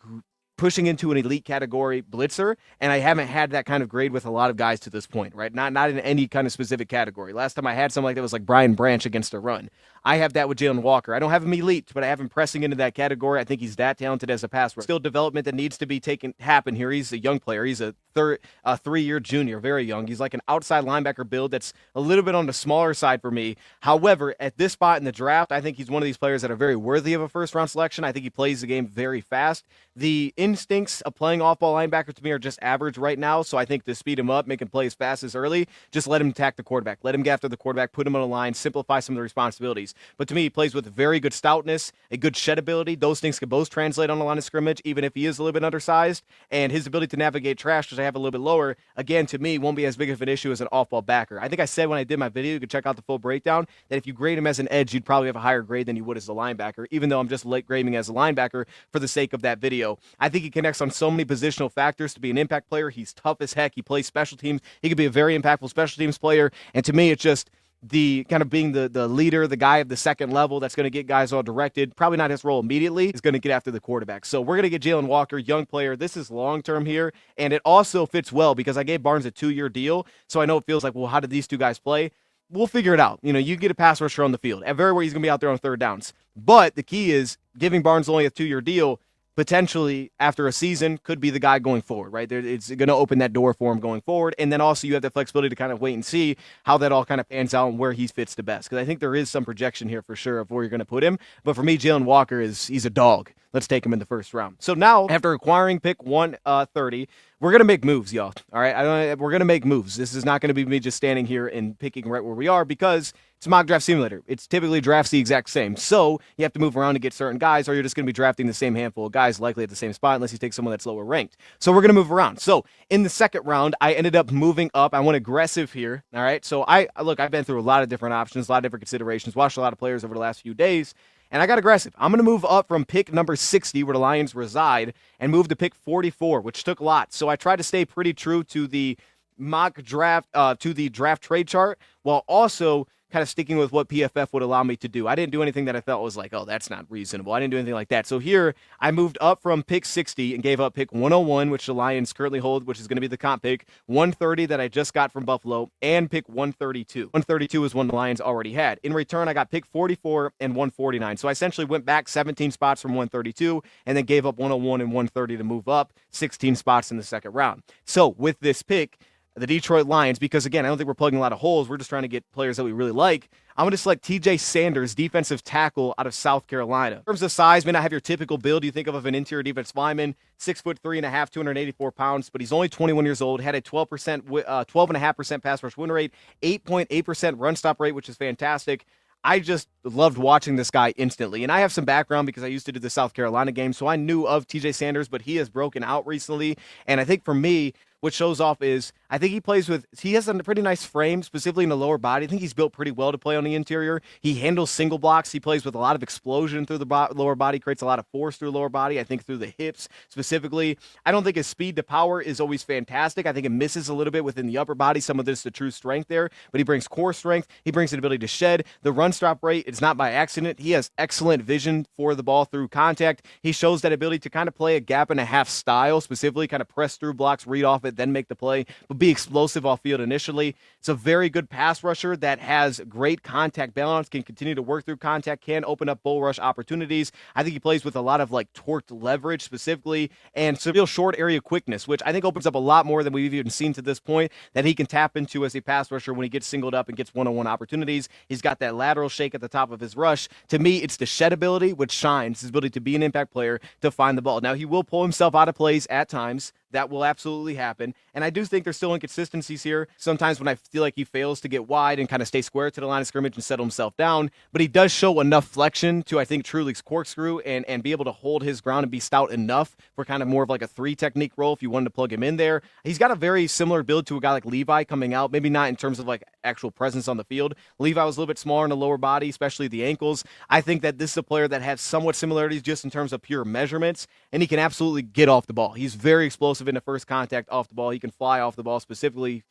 pushing into an elite category blitzer, and I haven't had that kind of grade with a lot of guys to this point, right? Not in any kind of specific category. Last time I had something like that was like Brian Branch against a run. I have that with Jalen Walker. I don't have him elite, but I have him pressing into that category. I think he's that talented as a pass rusher. Skill development that needs to be happen here. He's a young player. He's a 3-year junior, very young. He's like an outside linebacker build that's a little bit on the smaller side for me. However, at this spot in the draft, I think he's one of these players that are very worthy of a first-round selection. I think he plays the game very fast. The instincts of playing off-ball linebacker to me are just average right now, so I think to speed him up, make him play as fast as early, just let him attack the quarterback. Let him get after the quarterback, put him on a line, simplify some of the responsibilities. But to me, he plays with very good stoutness, a good shed ability. Those things can both translate on the line of scrimmage, even if he is a little bit undersized. And his ability to navigate trash, which I have a little bit lower, again, to me, won't be as big of an issue as an off-ball backer. I think I said when I did my video, you could check out the full breakdown, that if you grade him as an edge, you'd probably have a higher grade than you would as a linebacker, even though I'm just late grading as a linebacker for the sake of that video. I think he connects on so many positional factors to be an impact player. He's tough as heck. He plays special teams. He could be a very impactful special teams player. And to me, it's just the kind of being the leader, the guy of the second level that's going to get guys all directed. Probably not his role immediately. Is going to get after the quarterback. So we're going to get Jalen Walker, young player. This is long-term here, and it also fits well because I gave Barnes a 2-year deal, so I know it feels like, well, how did these two guys play? We'll figure it out. You get a pass rusher on the field. Everywhere he's going to be out there on third downs. But the key is giving Barnes only a 2-year deal, potentially after a season could be the guy going forward, right? It's going to open that door for him going forward. And then also you have the flexibility to kind of wait and see how that all kind of pans out and where he fits the best. Because I think there is some projection here for sure of where you're going to put him. But for me, Jalen Walker he's a dog. Let's take him in the first round. So now, after acquiring pick 130, we're going to make moves, y'all. All right? We're going to make moves. This is not going to be me just standing here and picking right where we are because it's a mock draft simulator. It's typically drafts the exact same. So you have to move around to get certain guys, or you're just going to be drafting the same handful of guys likely at the same spot unless you take someone that's lower ranked. So we're going to move around. So in the second round, I ended up moving up. I went aggressive here. All right? So I've been through a lot of different options, a lot of different considerations, watched a lot of players over the last few days. And I got aggressive. I'm going to move up from pick number 60, where the Lions reside, and move to pick 44, which took a lot. So I tried to stay pretty true to the mock draft, to the draft trade chart, while also kind of sticking with what PFF would allow me to do. I didn't do anything that I felt was like, oh, that's not reasonable. I didn't do anything like that. So here, I moved up from pick 60 and gave up pick 101, which the Lions currently hold, which is going to be the comp pick, 130 that I just got from Buffalo, and pick 132. 132 is one the Lions already had. In return, I got pick 44 and 149. So I essentially went back 17 spots from 132 and then gave up 101 and 130 to move up 16 spots in the second round. So with this pick, the Detroit Lions, because again, I don't think we're plugging a lot of holes. We're just trying to get players that we really like. I'm going to select TJ Sanders, defensive tackle out of South Carolina. In terms of size, may not have your typical build you think of an interior defense lineman, 6'3.5", 284 pounds, but he's only 21 years old, had a 12.5% pass rush win rate, 8.8% run stop rate, which is fantastic. I just loved watching this guy instantly. And I have some background because I used to do the South Carolina game, so I knew of TJ Sanders, but he has broken out recently. And I think for me, what shows off is I think he has a pretty nice frame, specifically in the lower body. I think he's built pretty well to play on the interior. He handles single blocks. He plays with a lot of explosion through the lower body, creates a lot of force through the lower body, I think through the hips specifically. I don't think his speed to power is always fantastic. I think it misses a little bit within the upper body. Some of this is the true strength there, but he brings core strength. He brings an ability to shed. The run stop rate, it's not by accident. He has excellent vision for the ball through contact. He shows that ability to kind of play a gap and a half style, specifically kind of press through blocks, read off it, then make the play, but be explosive off field initially. It's a very good pass rusher that has great contact balance, can continue to work through contact, can open up bull rush opportunities. I think he plays with a lot of like torqued leverage specifically and some real short area quickness, which I think opens up a lot more than we've even seen to this point that he can tap into as a pass rusher when he gets singled up and gets one-on-one opportunities. He's got that lateral shake at the top of his rush. To me, it's the shed ability, which shines, his ability to be an impact player, to find the ball. Now, he will pull himself out of plays at times. That will absolutely happen. And I do think there's still inconsistencies here. Sometimes when I feel like he fails to get wide and kind of stay square to the line of scrimmage and settle himself down, but he does show enough flexion to, I think, truly corkscrew and be able to hold his ground and be stout enough for kind of more of like a 3 technique role if you wanted to plug him in there. He's got a very similar build to a guy like Levi coming out, maybe not in terms of like actual presence on the field. Levi was a little bit smaller in the lower body, especially the ankles. I think that this is a player that has somewhat similarities just in terms of pure measurements, and he can absolutely get off the ball. He's very explosive in the first contact off the ball. He can fly off the ball specifically.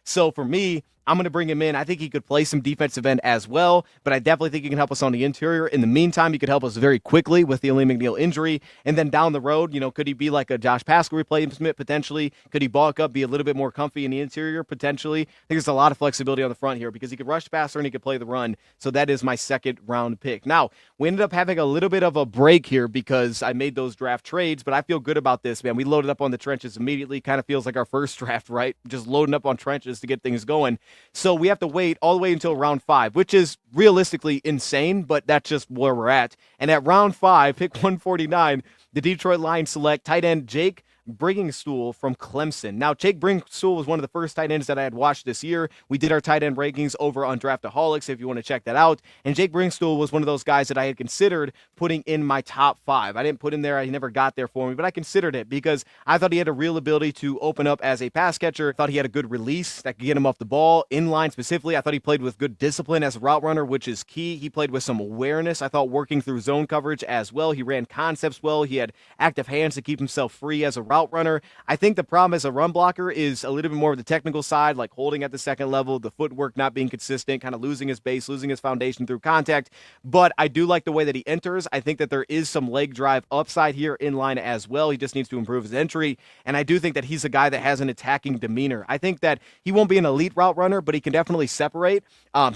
So for me, I'm going to bring him in. I think he could play some defensive end as well, but I definitely think he can help us on the interior. In the meantime, he could help us very quickly with the Lee McNeil injury. And then down the road, could he be like a Josh Paschal replacement potentially? Could he bulk up, be a little bit more comfy in the interior potentially? I think there's a lot of flexibility on the front here because he could rush the passer and he could play the run. So that is my second round pick. Now, we ended up having a little bit of a break here because I made those draft trades, but I feel good about this, man. We loaded up on the trenches immediately. Kind of feels like our first draft, right? Just loading up on trenches to get things going. So we have to wait all the way until round 5, which is realistically insane, but that's just where we're at. And at round 5, pick 149, the Detroit Lions select tight end Jake Brinkstool from Clemson. Now, Jake Brinkstool was one of the first tight ends that I had watched this year. We did our tight end rankings over on Draftaholics if you want to check that out. And Jake Brinkstool was one of those guys that I had considered putting in my top 5. I didn't put him there. He never got there for me, but I considered it because I thought he had a real ability to open up as a pass catcher. I thought he had a good release that could get him off the ball. In line specifically, I thought he played with good discipline as a route runner, which is key. He played with some awareness. I thought working through zone coverage as well. He ran concepts well. He had active hands to keep himself free as a route runner. I think the problem as a run blocker is a little bit more of the technical side, like holding at the second level, the footwork not being consistent, kind of losing his base, losing his foundation through contact. But I do like the way that he enters. I think that there is some leg drive upside here in line as well. He just needs to improve his entry. And I do think that he's a guy that has an attacking demeanor. I think that he won't be an elite route runner, but he can definitely separate.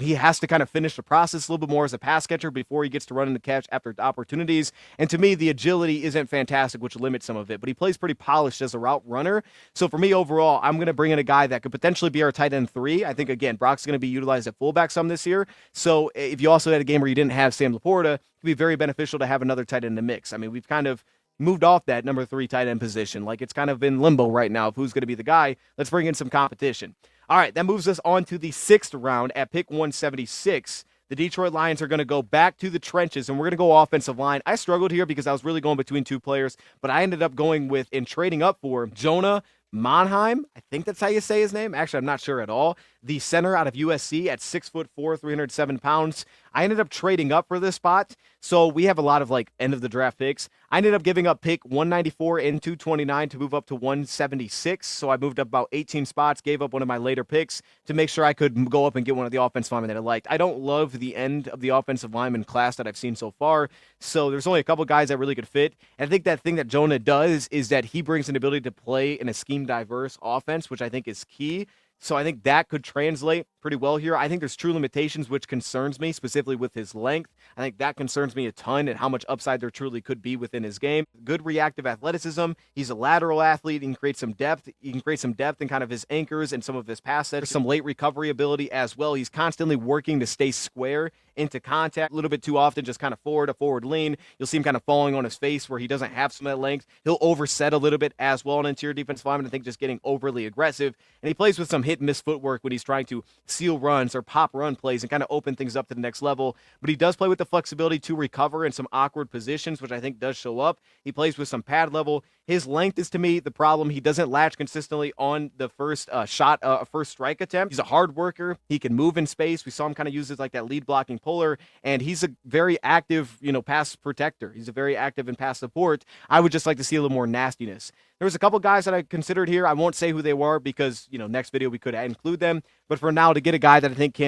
He has to kind of finish the process a little bit more as a pass catcher before he gets to run in the catch after opportunities. And to me, the agility isn't fantastic, which limits some of it. But he plays pretty polished as a route runner. So for me overall, I'm going to bring in a guy that could potentially be our tight end 3. I think, again, Brock's going to be utilized at fullback some this year. So if you also had a game where you didn't have Sam Laporta, it could be very beneficial to have another tight end in the mix. I mean, we've kind of moved off that number 3 tight end position. Like, it's kind of in limbo right now of who's going to be the guy. Let's bring in some competition. All right, that moves us on to the 6th round at pick 176. The Detroit Lions are going to go back to the trenches, and we're going to go offensive line. I struggled here because I was really going between 2 players, but I ended up going with and trading up for Jonah Monheim. I think that's how you say his name. Actually, I'm not sure at all. The center out of USC at 6'4", 307 pounds. I ended up trading up for this spot. So we have a lot of end of the draft picks. I ended up giving up pick 194 and 229 to move up to 176. So I moved up about 18 spots, gave up one of my later picks to make sure I could go up and get one of the offensive linemen that I liked. I don't love the end of the offensive lineman class that I've seen so far. So there's only a couple guys that really could fit. And I think that thing that Jonah does is that he brings an ability to play in a scheme diverse offense, which I think is key. So I think that could translate pretty well here. I think there's true limitations, which concerns me, specifically with his length. I think that concerns me a ton and how much upside there truly could be within his game. Good reactive athleticism. He's a lateral athlete. He can create some depth. He can create some depth in kind of his anchors and some of his pass sets. Some late recovery ability as well. He's constantly working to stay square into contact a little bit too often, just kind of a forward lean. You'll see him kind of falling on his face where he doesn't have some of that length. He'll overset a little bit as well on interior defensive lineman. I think just getting overly aggressive. And he plays with some hit and miss footwork when he's trying to seal runs or pop run plays and kind of open things up to the next level. But he does play with the flexibility to recover in some awkward positions, which I think does show up. He plays with some pad level. His length is, to me, the problem. He doesn't latch consistently on the first first strike attempt. He's a hard worker. He can move in space. We saw him kind of use it like that lead blocking puller, and he's a very active, pass protector. He's a very active in pass support. I would just like to see a little more nastiness. There was a couple guys that I considered here. I won't say who they were because, next video we could include them. But for now, to get a guy that I think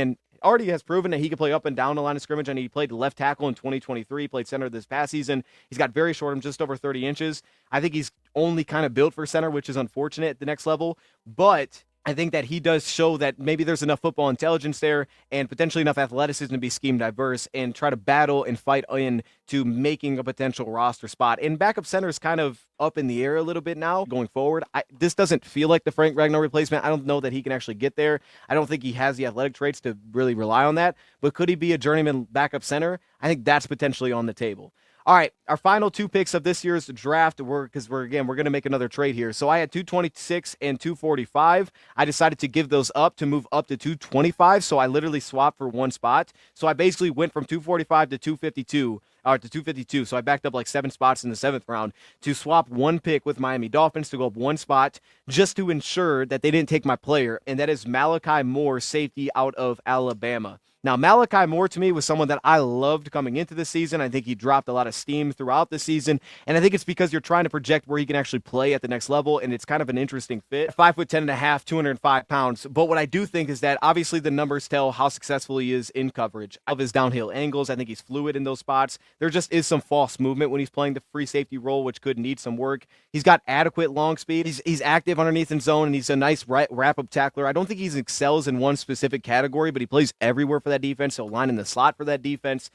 already has proven that he can play up and down the line of scrimmage, and he played left tackle in 2023, played center this past season. He's got very short, just over 30 inches. I think he's only kind of built for center, which is unfortunate at the next level. But I think that he does show that maybe there's enough football intelligence there and potentially enough athleticism to be scheme diverse and try to battle and fight into making a potential roster spot. And backup center is kind of up in the air a little bit now going forward. This doesn't feel like the Frank Ragnow replacement. I don't know that he can actually get there. I don't think he has the athletic traits to really rely on that. But could he be a journeyman backup center? I think that's potentially on the table. All right, our final 2 picks of this year's draft we're going to make another trade here. So I had 226 and 245. I decided to give those up to move up to 225. So I literally swapped for one spot. So I basically went from 245 to 252. So I backed up 7 spots in the 7th round to swap one pick with Miami Dolphins to go up one spot just to ensure that they didn't take my player, and that is Malachi Moore, safety out of Alabama. Now, Malachi Moore to me was someone that I loved coming into the season. I think he dropped a lot of steam throughout the season, and I think it's because you're trying to project where he can actually play at the next level, and it's kind of an interesting fit. 5'10" and a half, 205 pounds. But what I do think is that obviously the numbers tell how successful he is in coverage. Of his downhill angles, I think he's fluid in those spots. There just is some false movement when he's playing the free safety role, which could need some work. He's got adequate long speed. He's active underneath in zone, and he's a nice wrap-up tackler. I don't think he excels in one specific category, but he plays everywhere for that defense, so line in the slot for that defense.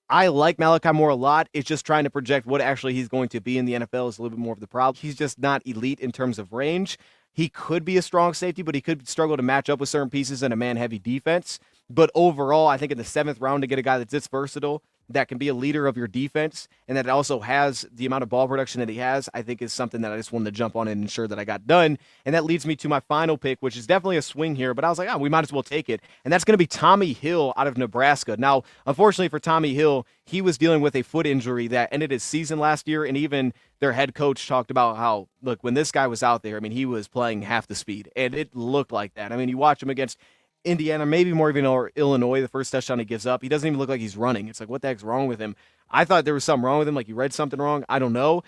I like Malachi Moore a lot. It's just trying to project what actually he's going to be in the NFL is a little bit more of the problem. He's just not elite in terms of range. He could be a strong safety, but he could struggle to match up with certain pieces in a man-heavy defense. But overall, I think in the 7th round to get a guy that's this versatile, that can be a leader of your defense, and that also has the amount of ball production that he has, I think is something that I just wanted to jump on and ensure that I got done. And that leads me to my final pick, which is definitely a swing here, but I was like, we might as well take it. And that's going to be Tommy Hill out of Nebraska. Now, unfortunately for Tommy Hill, he was dealing with a foot injury that ended his season last year, and even their head coach talked about how, look, when this guy was out there, I mean, he was playing half the speed, and it looked like that. I mean, you watch him against Indiana, maybe more even or Illinois, the first touchdown he gives up, he doesn't even look like he's running. It's like, what the heck's wrong with him? I thought there was something wrong with him, like he read something wrong. I don't know.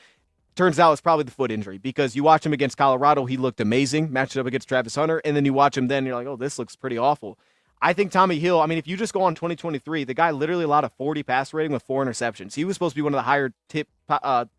Turns out it's probably the foot injury, because you watch him against Colorado, he looked amazing, matched up against Travis Hunter, and then you watch him then, you're like, oh, this looks pretty awful. I think Tommy Hill, I mean, if you just go on 2023, the guy literally allowed a 40 pass rating with 4 interceptions. He was supposed to be one of the higher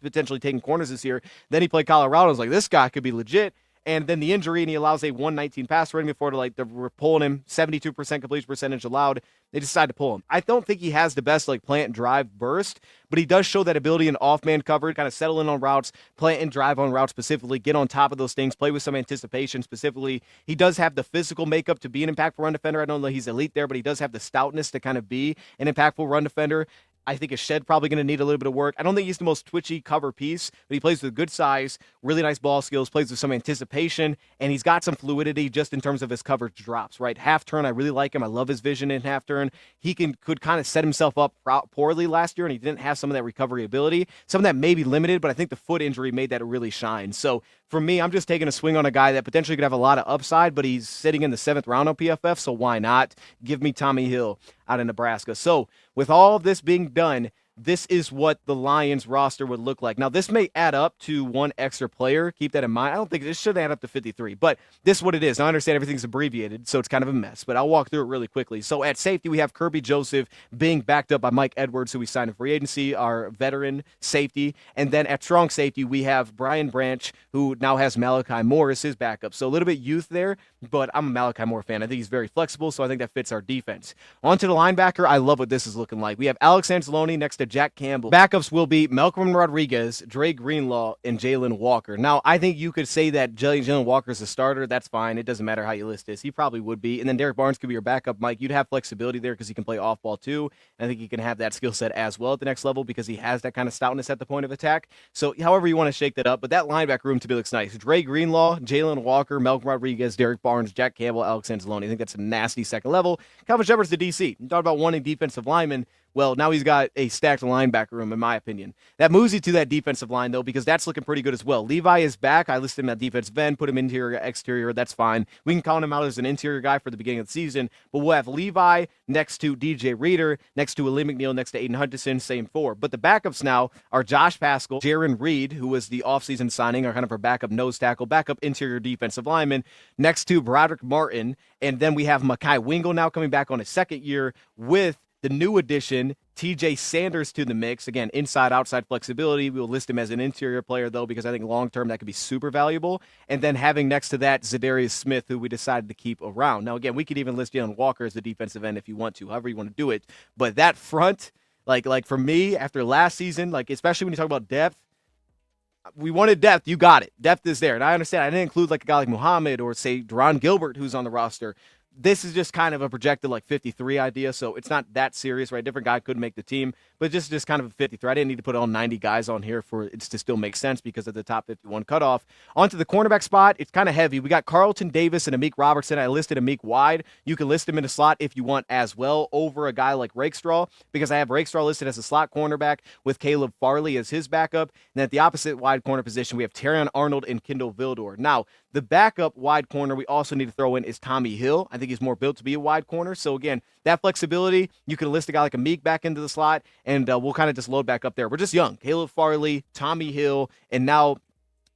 potentially taking corners this year. Then he played Colorado. I was like, this guy could be legit. And then the injury, and he allows a 119 pass rating before they were pulling him, 72% completion percentage allowed. They decided to pull him. I don't think he has the best plant and drive burst, but he does show that ability in off-man coverage, kind of settle in on routes, plant and drive on routes specifically, get on top of those things, play with some anticipation specifically. He does have the physical makeup to be an impactful run defender. I don't know he's elite there, but he does have the stoutness to kind of be an impactful run defender. I think his shed probably going to need a little bit of work. I don't think he's the most twitchy cover piece, but he plays with good size, really nice ball skills, plays with some anticipation, and he's got some fluidity just in terms of his coverage drops, right? Half turn, I really like him. I love his vision in half turn. He could kind of set himself up poorly last year, and he didn't have some of that recovery ability. Some of that may be limited, but I think the foot injury made that really shine. So for me, I'm just taking a swing on a guy that potentially could have a lot of upside, but he's sitting in the 7th round on PFF, so why not? Give me Tommy Hill out of Nebraska. So with all of this being done, this is what the Lions roster would look like. Now, this may add up to one extra player. Keep that in mind. I don't think this should add up to 53, but this is what it is. Now, I understand everything's abbreviated, so it's kind of a mess, but I'll walk through it really quickly. So at safety, we have Kirby Joseph being backed up by Mike Edwards, who we signed in free agency, our veteran safety. And then at strong safety, we have Brian Branch, who now has Malachi Moore as his backup. So a little bit youth there, but I'm a Malachi Moore fan. I think he's very flexible, so I think that fits our defense. On to the linebacker. I love what this is looking like. We have Alex Anzalone next to Jack Campbell. Backups will be Malcolm Rodriguez, Dre Greenlaw, and Jalen Walker. Now, I think you could say that Jalen Walker is a starter. That's fine. It doesn't matter how you list this. He probably would be. And then Derek Barnes could be your backup, Mike. You'd have flexibility there because he can play off-ball too. And I think he can have that skill set as well at the next level because he has that kind of stoutness at the point of attack. So however you want to shake that up. But that linebacker room to me looks nice. Dre Greenlaw, Jalen Walker, Malcolm Rodriguez, Derek Barnes, Jack Campbell, Alex Anzalone. I think that's a nasty second level. Calvin Shepard's the DC. You talk about wanting defensive linemen. Well, now he's got a stacked linebacker room, in my opinion. That moves you to that defensive line, though, because that's looking pretty good as well. Levi is back. I listed him at defensive end, put him interior, exterior. That's fine. We can call him out as an interior guy for the beginning of the season, but we'll have Levi next to DJ Reader, next to Aleem McNeil, next to Aiden Hutchinson, same 4. But the backups now are Josh Paschal, Jaron Reed, who was the offseason signing, or kind of our backup nose tackle, backup interior defensive lineman, next to Broderick Martin. And then we have Mekhi Wingle now coming back on his second year with the new addition, TJ Sanders, to the mix. Again, inside, outside flexibility. We'll list him as an interior player, though, because I think long-term that could be super valuable. And then having next to that, Zadarius Smith, who we decided to keep around. Now, again, we could even list Jalen Walker as the defensive end if you want to, however you want to do it. But that front, like for me, after last season, especially when you talk about depth, we wanted depth. You got it. Depth is there. And I understand. I didn't include a guy like Muhammad or, say, Deron Gilbert, who's on the roster. This is just kind of a projected 53 idea, so it's not that serious, right? Different guy could make the team, but just kind of a 53. I didn't need to put all 90 guys on here for it to still make sense because of the top 51 cutoff. Onto the cornerback spot, it's kind of heavy. We got Carlton Davis and Amik Robertson. I listed Amik wide. You can list him in a slot if you want as well over a guy like Rakestraw, because I have Rakestraw listed as a slot cornerback with Caleb Farley as his backup. And at the opposite wide corner position, we have Terrion Arnold and Kendall Vildor. Now, the backup wide corner we also need to throw in is Tommy Hill. I think he's more built to be a wide corner. So again, that flexibility, you can list a guy like a Meek back into the slot, and we'll kind of just load back up there. We're just young. Caleb Farley, Tommy Hill, and now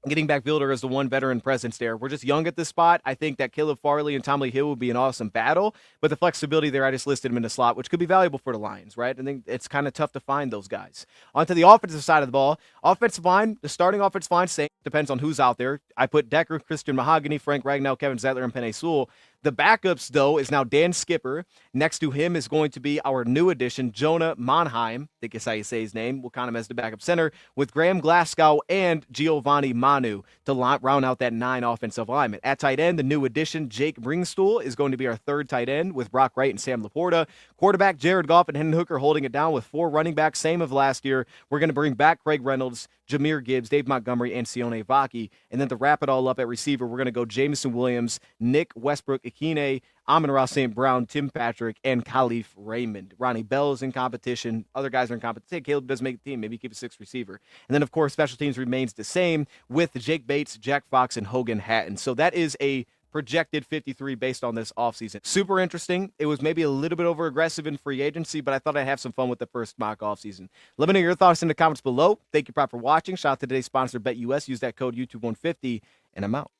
getting back Fielder as the one veteran presence there. We're just young at this spot. I think that Caleb Farley and Tommy Hill would be an awesome battle, but the flexibility there, I just listed him in the slot, which could be valuable for the Lions, right? I think it's kind of tough to find those guys. Onto the offensive side of the ball. Offensive line, the starting offensive line, same, depends on who's out there. I put Decker, Christian Mahogany, Frank Ragnow, Kevin Zettler, and Penei Sewell. The backups, though, is now Dan Skipper. Next to him is going to be our new addition, Jonah Monheim. I think is how you say his name. We'll count him as the backup center, with Graham Glasgow and Giovanni Manu to round out that 9 offensive linemen. At tight end, the new addition, Jake Bringstool, is going to be our third tight end, with Brock Wright and Sam Laporta. Quarterback, Jared Goff and Hendon Hooker holding it down with 4 running backs, same of last year. We're going to bring back Craig Reynolds, Jahmyr Gibbs, Dave Montgomery, and Sione Vaki. And then to wrap it all up at receiver, we're going to go Jameson Williams, Nick Westbrook, Akine, Amon-Ra St. Brown, Tim Patrick, and Khalif Raymond. Ronnie Bell is in competition. Other guys are in competition. Caleb does make the team. Maybe keep a 6th receiver. And then, of course, special teams remains the same with Jake Bates, Jack Fox, and Hogan Hatton. So that is a projected 53 based on this offseason. Super interesting. It was maybe a little bit over aggressive in free agency, but I thought I'd have some fun with the first mock offseason. Let me know your thoughts in the comments below. Thank you, Prop, for watching. Shout out to today's sponsor, BetUS. Use that code YouTube150, and I'm out.